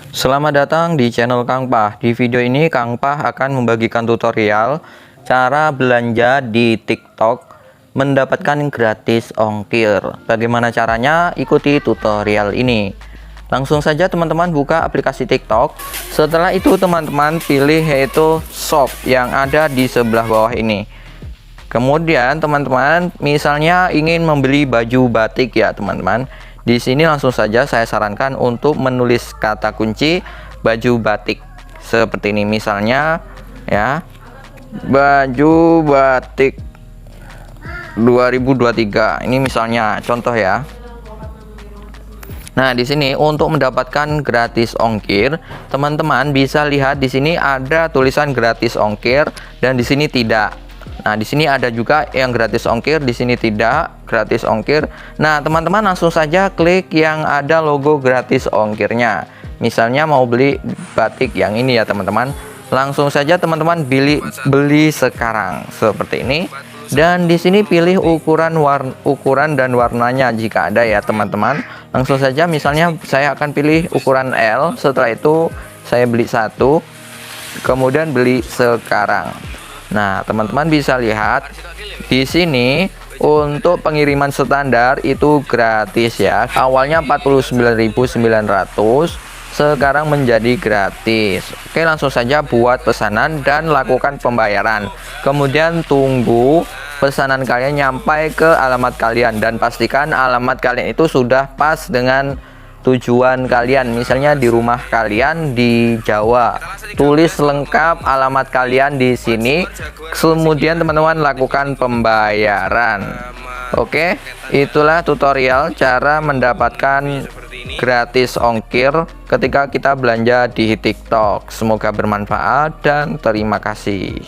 Selamat datang di channel Kang Pah. Di video ini Kang Pah akan membagikan tutorial cara belanja di TikTok mendapatkan gratis ongkir. Bagaimana caranya? Ikuti tutorial ini. Langsung saja teman-teman buka aplikasi TikTok. Setelah itu teman-teman pilih yaitu shop yang ada di sebelah bawah ini. Kemudian teman-teman misalnya ingin membeli baju batik ya teman-teman. Di sini langsung saja saya sarankan untuk menulis kata kunci baju batik seperti ini, misalnya ya, baju batik 2023. Ini misalnya contoh ya. Nah, di sini untuk mendapatkan gratis ongkir, teman-teman bisa lihat di sini ada tulisan gratis ongkir dan di sini tidak. Nah, di sini ada juga yang gratis ongkir, di sini tidak gratis ongkir. Nah, teman-teman langsung saja klik yang ada logo gratis ongkirnya. Misalnya mau beli batik yang ini ya, teman-teman. Langsung saja teman-teman beli sekarang seperti ini. Dan di sini pilih ukuran dan warnanya jika ada ya, teman-teman. Langsung saja misalnya saya akan pilih ukuran L. Setelah itu saya beli satu, kemudian beli sekarang. Nah, teman-teman bisa lihat di sini untuk pengiriman standar itu gratis ya. Awalnya 49.900, sekarang menjadi gratis. Oke, langsung saja buat pesanan dan lakukan pembayaran. Kemudian tunggu pesanan kalian nyampai ke alamat kalian dan pastikan alamat kalian itu sudah pas dengan tujuan kalian. Misalnya di rumah kalian di Jawa, tulis lengkap alamat kalian di sini, kemudian teman-teman lakukan pembayaran. Oke, itulah tutorial cara mendapatkan gratis ongkir ketika kita belanja di TikTok. Semoga bermanfaat dan terima kasih.